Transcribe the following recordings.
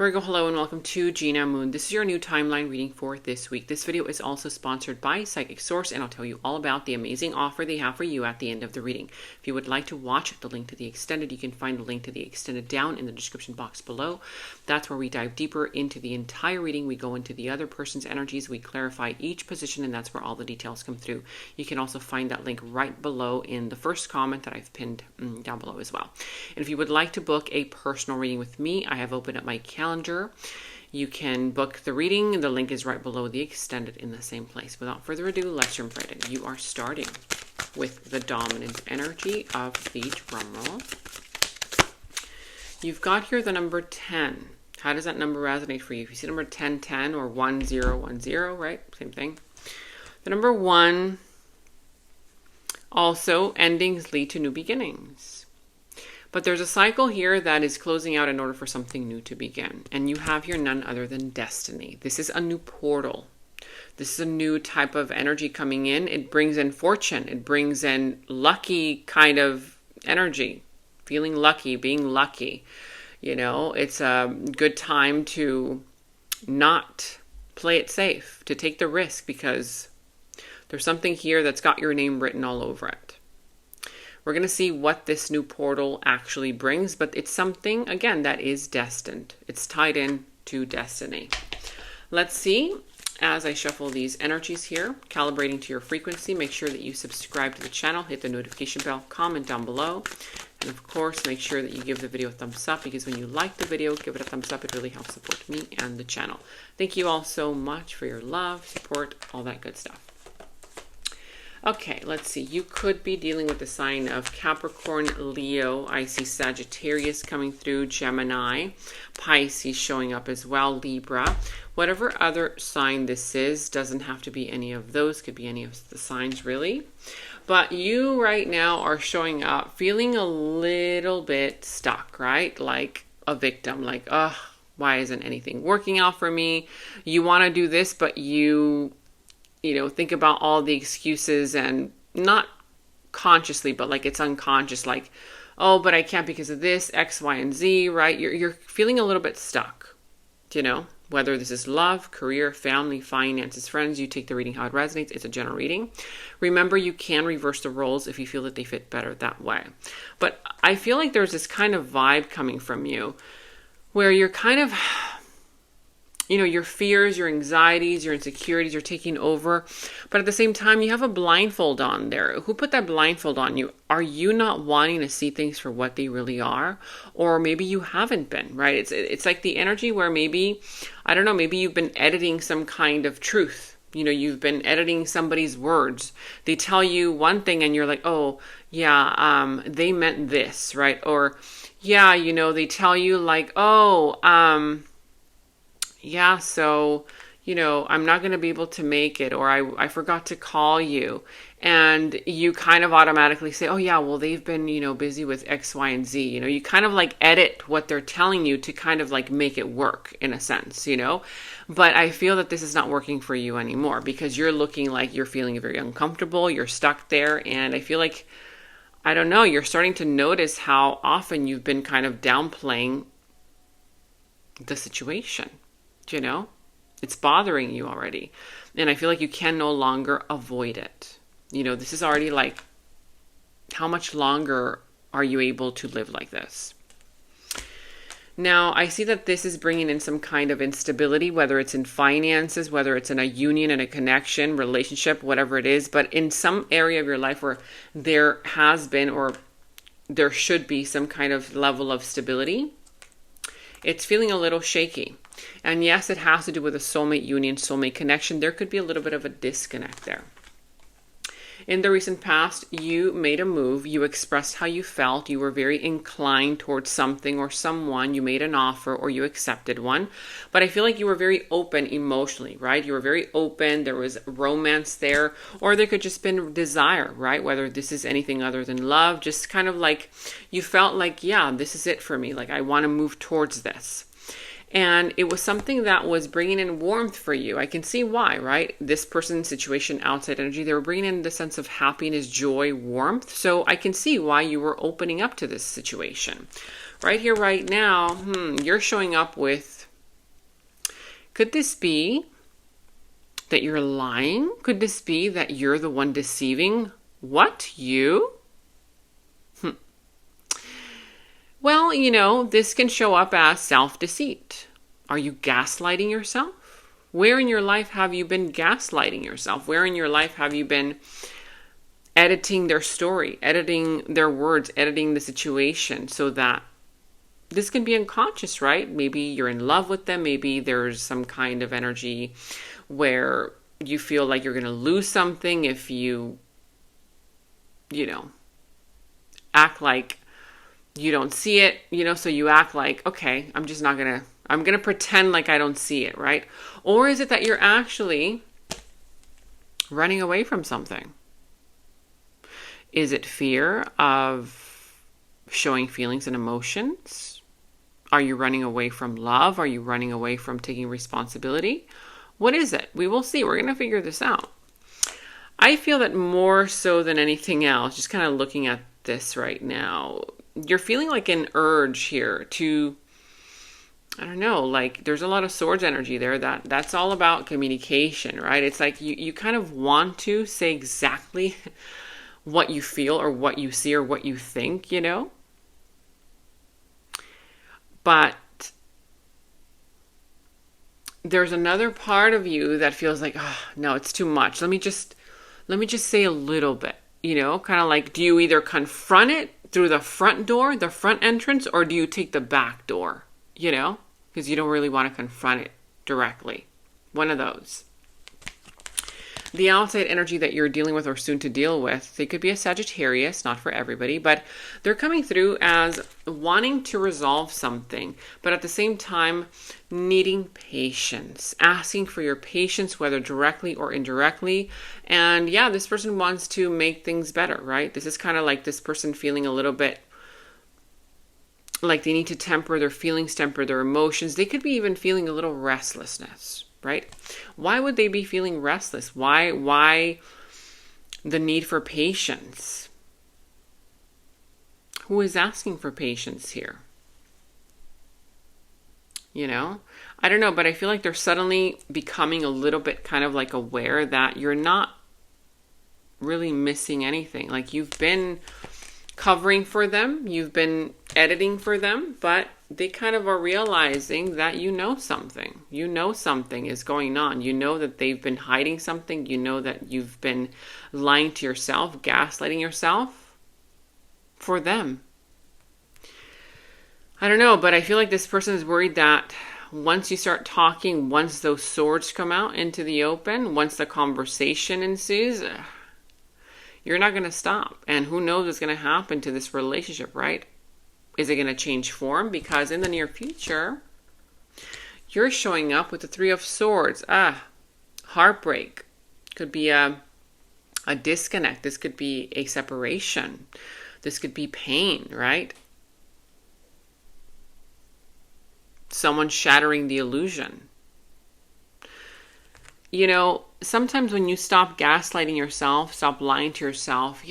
Virgo, hello and welcome to Gena Moon. This is your new timeline reading for this week. This video is also sponsored by Psychic Source, and I'll tell you all about the amazing offer they have for you at the end of the reading. If you would like to watch the link to the extended, you can find the link to the extended down in the description box below. That's where we dive deeper into the entire reading. We go into the other person's energies, we clarify each position, and that's where all the details come through. You can also find that link right below in the first comment that I've pinned down below as well. And if you would like to book a personal reading with me, I have opened up my calendar. You can book the reading. The link is right below the extended in the same place. Without further ado, let's jump right in. You are starting with the dominant energy of the drum roll. You've got here the number 10. How does that number resonate for you? If you see number 1010 or 1010, right? Same thing. The number 1, also endings lead to new beginnings. But there's a cycle here that is closing out in order for something new to begin. And you have here none other than destiny. This is a new portal. This is a new type of energy coming in. It brings in fortune. It brings in lucky kind of energy. Feeling lucky, being lucky. You know, it's a good time to not play it safe, to take the risk, because there's something here that's got your name written all over it. We're going to see what this new portal actually brings, but it's something, again, that is destined. It's tied in to destiny. Let's see, as I shuffle these energies here, calibrating to your frequency, make sure that you subscribe to the channel, hit the notification bell, comment down below, and of course, make sure that you give the video a thumbs up, because when you like the video, give it a thumbs up. It really helps support me and the channel. Thank you all so much for your love, support, all that good stuff. Okay, let's see. You could be dealing with the sign of Capricorn, Leo. I see Sagittarius coming through, Gemini, Pisces showing up as well, Libra. Whatever other sign this is, doesn't have to be any of those, could be any of the signs really. But you right now are showing up feeling a little bit stuck, right? Like a victim, like, oh, why isn't anything working out for me? You want to do this, but you think about all the excuses, and not consciously, but like it's unconscious, like, oh, but I can't because of this, X, Y, and Z, right? You're feeling a little bit stuck, whether this is love, career, family, finances, friends. You take the reading how it resonates. It's a general reading. Remember, you can reverse the roles if you feel that they fit better that way. But I feel like there's this kind of vibe coming from you where you're kind of, your fears, your anxieties, your insecurities are taking over. But at the same time, you have a blindfold on there. Who put that blindfold on you? Are you not wanting to see things for what they really are? Or maybe you haven't been, right? It's like the energy where maybe, I don't know, maybe you've been editing some kind of truth. You've been editing somebody's words. They tell you one thing and you're like, oh, yeah, they meant this, right? Or, yeah, they tell you like, oh, yeah, so, I'm not going to be able to make it, or I forgot to call you. And you kind of automatically say, oh yeah, well, they've been, busy with X, Y, and Z. You kind of like edit what they're telling you to kind of like make it work in a sense, But I feel that this is not working for you anymore, because you're looking like you're feeling very uncomfortable. You're stuck there. And I feel like, I don't know, you're starting to notice how often you've been kind of downplaying the situation. It's bothering you already. And I feel like you can no longer avoid it. This is already like, how much longer are you able to live like this? Now, I see that this is bringing in some kind of instability, whether it's in finances, whether it's in a union and a connection, relationship, whatever it is. But in some area of your life where there has been, or there should be, some kind of level of stability, it's feeling a little shaky. And yes, it has to do with a soulmate union, soulmate connection. There could be a little bit of a disconnect there. In the recent past, you made a move. You expressed how you felt. You were very inclined towards something or someone. You made an offer or you accepted one. But I feel like you were very open emotionally, right? You were very open. There was romance there. Or there could just been desire, right? Whether this is anything other than love. Just kind of like you felt like, yeah, this is it for me. Like I want to move towards this. And it was something that was bringing in warmth for you. I can see why, right? This person's situation, outside energy, they were bringing in the sense of happiness, joy, warmth. So I can see why you were opening up to this situation. Right here, right now, you're showing up with Could this be that you're lying? Could this be that you're the one deceiving? What? You? Well, this can show up as self-deceit. Are you gaslighting yourself? Where in your life have you been gaslighting yourself? Where in your life have you been editing their story, editing their words, editing the situation so that this can be unconscious, right? Maybe you're in love with them. Maybe there's some kind of energy where you feel like you're going to lose something if you act like you don't see it, so you act like, okay, I'm going to pretend like I don't see it, right? Or is it that you're actually running away from something? Is it fear of showing feelings and emotions? Are you running away from love? Are you running away from taking responsibility? What is it? We will see. We're going to figure this out. I feel that more so than anything else, just kind of looking at this right now, you're feeling like an urge here to, I don't know, like there's a lot of swords energy there. That's all about communication, right? It's like you kind of want to say exactly what you feel or what you see or what you think, But there's another part of you that feels like, oh, no, it's too much. Let me just say a little bit, kind of like, do you either confront it through the front door, the front entrance, or do you take the back door, because you don't really want to confront it directly. One of those. The outside energy that you're dealing with or soon to deal with, they could be a Sagittarius, not for everybody, but they're coming through as wanting to resolve something, but at the same time needing patience, asking for your patience, whether directly or indirectly. And yeah, this person wants to make things better, right? This is kind of like this person feeling a little bit like they need to temper their feelings, temper their emotions. They could be even feeling a little restlessness, right? Why would they be feeling restless? Why the need for patience? Who is asking for patience here? I don't know, but I feel like they're suddenly becoming a little bit kind of like aware that you're not really missing anything. Like you've been covering for them, you've been editing for them, but they kind of are realizing that something. Something is going on. That they've been hiding something. That you've been lying to yourself, gaslighting yourself for them. I don't know, but I feel like this person is worried that once you start talking, once those swords come out into the open, once the conversation ensues, you're not going to stop. And who knows what's going to happen to this relationship, right? Is it going to change form? Because in the near future, you're showing up with the Three of Swords. Heartbreak. Could be a disconnect. This could be a separation. This could be pain, right? Someone shattering the illusion. Sometimes when you stop gaslighting yourself, stop lying to yourself,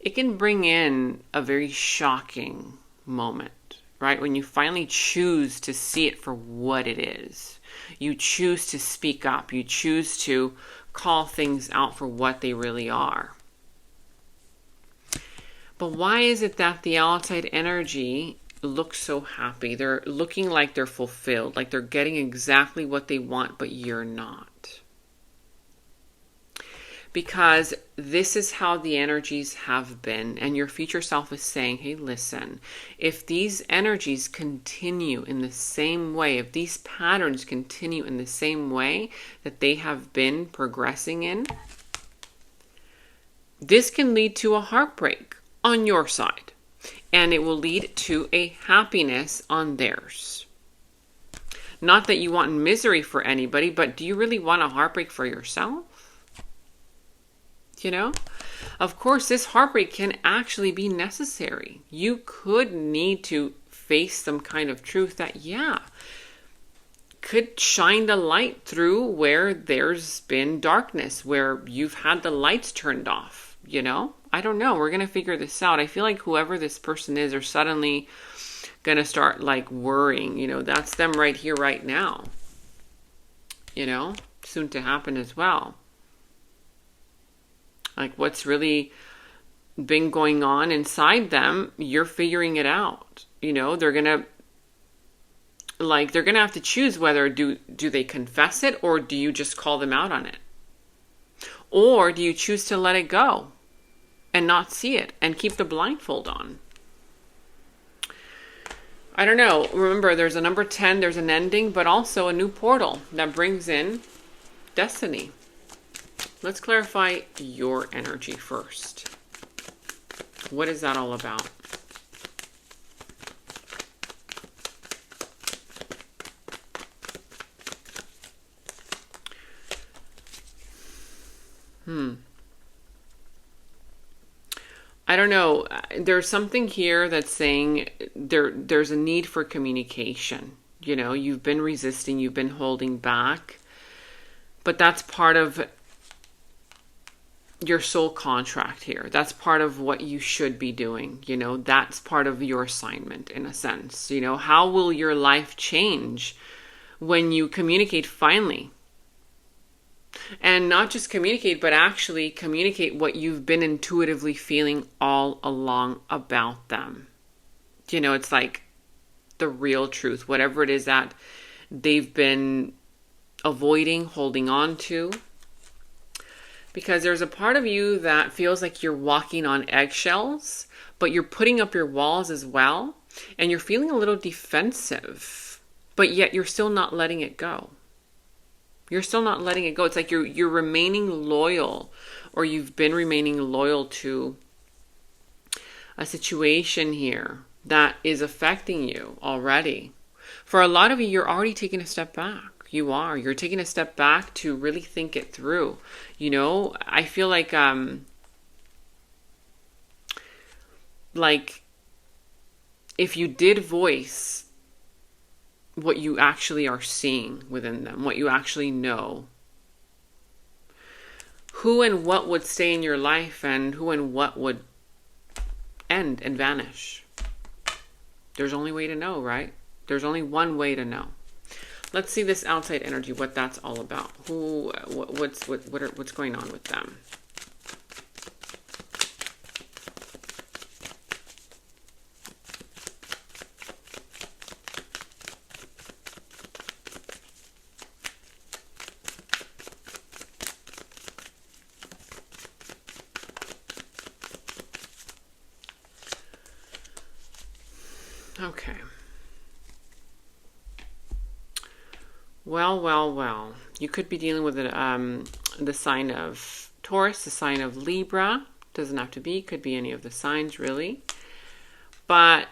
it can bring in a very shocking moment, right? When you finally choose to see it for what it is. You choose to speak up. You choose to call things out for what they really are. But why is it that the outside energy looks so happy? They're looking like they're fulfilled, like they're getting exactly what they want, but you're not. Because this is how the energies have been, and your future self is saying, hey, listen, if these energies continue in the same way, if these patterns continue in the same way that they have been progressing in, this can lead to a heartbreak on your side. And it will lead to a happiness on theirs. Not that you want misery for anybody, but do you really want a heartbreak for yourself? Of course, this heartbreak can actually be necessary. You could need to face some kind of truth that, could shine the light through where there's been darkness, where you've had the lights turned off, I don't know. We're going to figure this out. I feel like whoever this person is are suddenly going to start like worrying. That's them right here, right now. Soon to happen as well. Like what's really been going on inside them, you're figuring it out. They're going to have to choose whether do they confess it, or do you just call them out on it? Or do you choose to let it go and not see it and keep the blindfold on? I don't know. Remember, there's a number 10, there's an ending, but also a new portal that brings in destiny. Let's clarify your energy first. What is that all about? I don't know. There's something here that's saying there's a need for communication. You've been resisting, you've been holding back, but that's part of your soul contract here. That's part of what you should be doing. That's part of your assignment in a sense. How will your life change when you communicate finally? And not just communicate, but actually communicate what you've been intuitively feeling all along about them. It's like the real truth, whatever it is that they've been avoiding, holding on to. Because there's a part of you that feels like you're walking on eggshells, but you're putting up your walls as well. And you're feeling a little defensive, but yet you're still not letting it go. You're still not letting it go. It's like you're remaining loyal, or you've been remaining loyal to a situation here that is affecting you already. For a lot of you, you're already taking a step back. You're taking a step back to really think it through. I feel like if you did voice what you actually are seeing within them, what you actually know, who and what would stay in your life and who and what would end and vanish. There's only way to know, right? There's only one way to know. Let's see this outside energy, what that's all about. What's going on with them? Okay. Well. You could be dealing with the sign of Taurus, the sign of Libra. Doesn't have to be. Could be any of the signs, really. But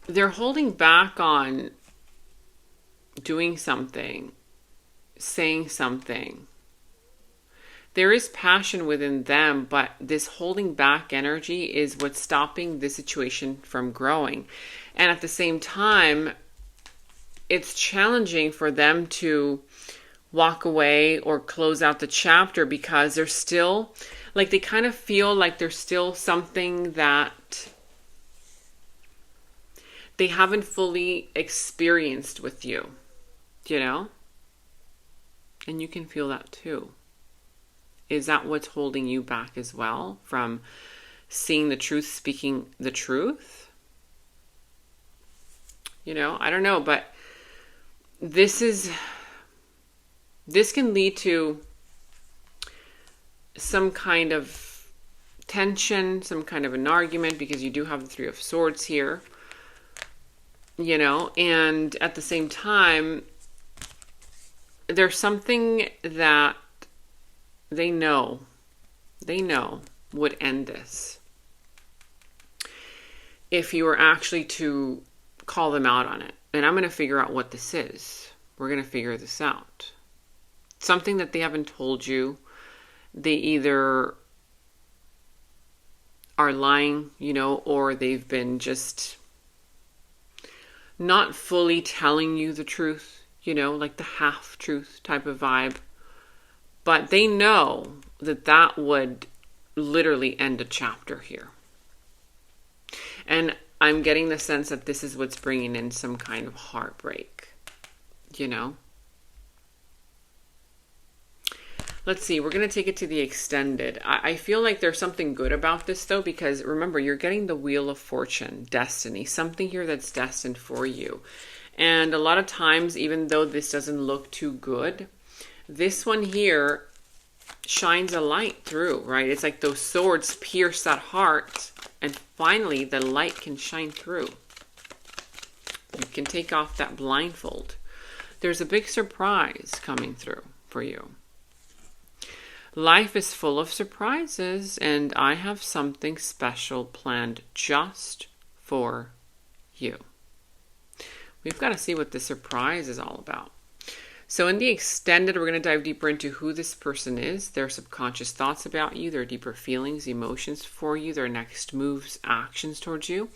they're holding back on doing something, saying something. There is passion within them, but this holding back energy is what's stopping this situation from growing. And at the same time, it's challenging for them to walk away or close out the chapter because they're still, they kind of feel like there's still something that they haven't fully experienced with you, And you can feel that too. Is that what's holding you back as well from seeing the truth, speaking the truth? I don't know, but this can lead to some kind of tension, some kind of an argument, because you do have the Three of Swords here, and at the same time, there's something that they know would end this if you were actually to call them out on it. And I'm going to figure out what this is. We're going to figure this out. Something that they haven't told you. They either are lying, or they've been just not fully telling you the truth, like the half-truth type of vibe. But they know that would literally end a chapter here. And I'm getting the sense that this is what's bringing in some kind of heartbreak, you know? Let's see, we're going to take it to the extended. I feel like there's something good about this, though, because remember, you're getting the Wheel of Fortune, destiny, something here that's destined for you. And a lot of times, even though this doesn't look too good, this one here shines a light through, right? It's like those swords pierce that heart, and finally the light can shine through. You can take off that blindfold. There's a big surprise coming through for you. Life is full of surprises, and I have something special planned just for you. We've got to see what the surprise is all about. So in the extended, we're going to dive deeper into who this person is, their subconscious thoughts about you, their deeper feelings, emotions for you, their next moves, actions towards you,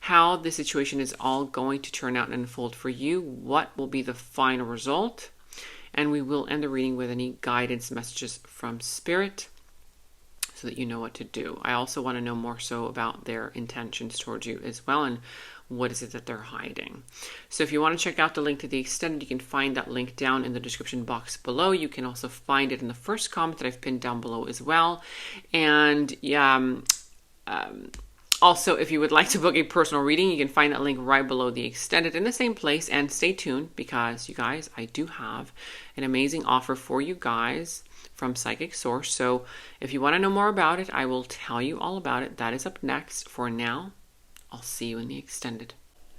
how the situation is all going to turn out and unfold for you, what will be the final result, and we will end the reading with any guidance messages from Spirit so that you know what to do. I also want to know more so about their intentions towards you as well, and what is it that they're hiding. So if you want to check out the link to the extended, you can find that link down in the description box below. You can also find it in the first comment that I've pinned down below as well. And also, if you would like to book a personal reading, you can find that link right below the extended in the same place. And stay tuned, because you guys, I do have an amazing offer for you guys from Psychic Source. So if you want to know more about it, I will tell you all about it. That is up next. For now, I'll see you in the extended.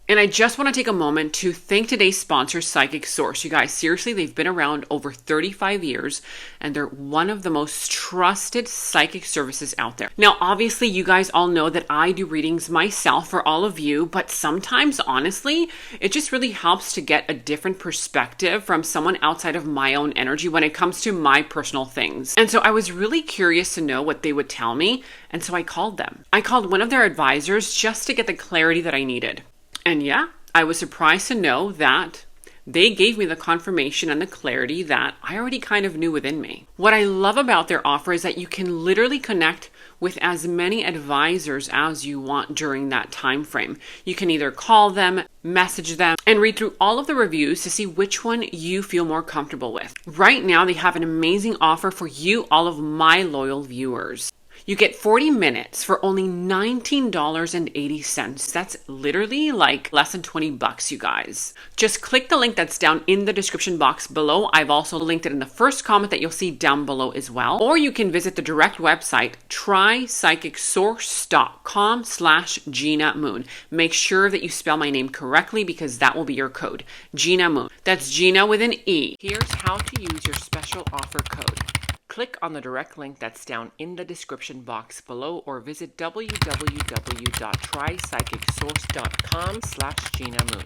And I just want to take a moment to thank today's sponsor, Psychic Source. You guys, seriously, they've been around over 35 years, and they're one of the most trusted psychic services out there. Now, obviously, you guys all know that I do readings myself for all of you, but sometimes, honestly, it just really helps to get a different perspective from someone outside of my own energy when it comes to my personal things. And so I was really curious to know what they would tell me, and so I called them. I called one of their advisors just to get the clarity that I needed. And yeah, I was surprised to know that they gave me the confirmation and the clarity that I already kind of knew within me. What I love about their offer is that you can literally connect with as many advisors as you want during that time frame. You can either call them, message them, and read through all of the reviews to see which one you feel more comfortable with. Right now, they have an amazing offer for you, all of my loyal viewers. You get 40 minutes for only $19.80. That's literally like less than 20 bucks, you guys. Just click the link that's down in the description box below. I've also linked it in the first comment that you'll see down below as well. Or you can visit the direct website, trypsychicsource.com/Gena Moon. Make sure that you spell my name correctly, because that will be your code, Gena Moon. That's Gena with an E. Here's how to use your special offer code. Click on the direct link that's down in the description box below, or visit www.trypsychicsource.com/Gena Moon.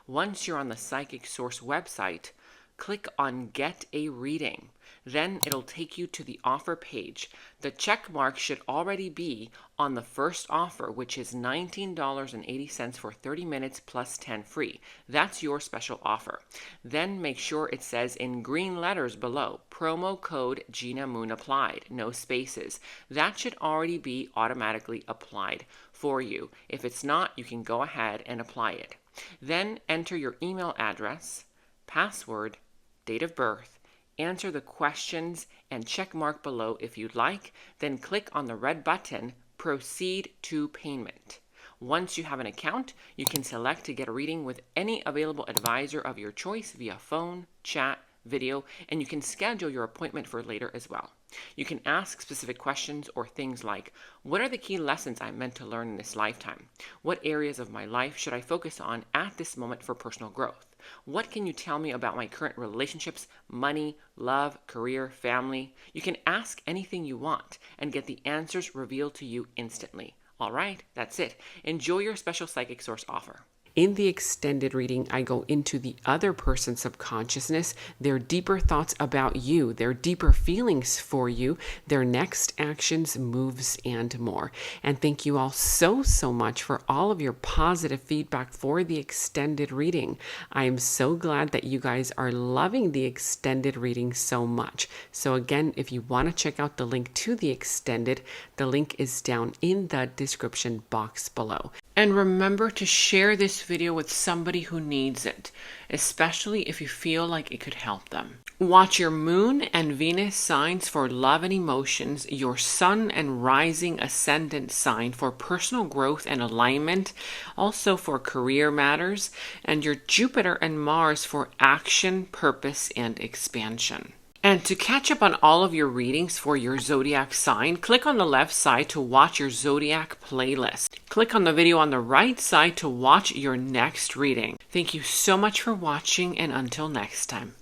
Once you're on the Psychic Source website, click on Get a Reading. Then it'll take you to the offer page. The check mark should already be on the first offer, which is $19.80 for 30 minutes plus 10 free. That's your special offer. Then make sure it says in green letters below, promo code Gena Moon applied, no spaces. That should already be automatically applied for you. If it's not, you can go ahead and apply it. Then enter your email address, password, date of birth, answer the questions and check mark below if you'd like, then click on the red button, Proceed to Payment. Once you have an account, you can select to get a reading with any available advisor of your choice via phone, chat, video, and you can schedule your appointment for later as well. You can ask specific questions or things like, what are the key lessons I'm meant to learn in this lifetime? What areas of my life should I focus on at this moment for personal growth? What can you tell me about my current relationships, money, love, career, family? You can ask anything you want and get the answers revealed to you instantly. All right, that's it. Enjoy your special Psychic Source offer. In the extended reading, I go into the other person's subconsciousness, their deeper thoughts about you, their deeper feelings for you, their next actions, moves, and more. And thank you all so much for all of your positive feedback for the extended reading. I am so glad that you guys are loving the extended reading so much. So again, if you want to check out the link to the extended, the link is down in the description box below. And remember to share this video with somebody who needs it, especially if you feel like it could help them. Watch your moon and Venus signs for love and emotions, your sun and rising ascendant sign for personal growth and alignment, also for career matters, and your Jupiter and Mars for action, purpose, and expansion. And to catch up on all of your readings for your zodiac sign, click on the left side to watch your zodiac playlist. Click on the video on the right side to watch your next reading. Thank you so much for watching, and until next time.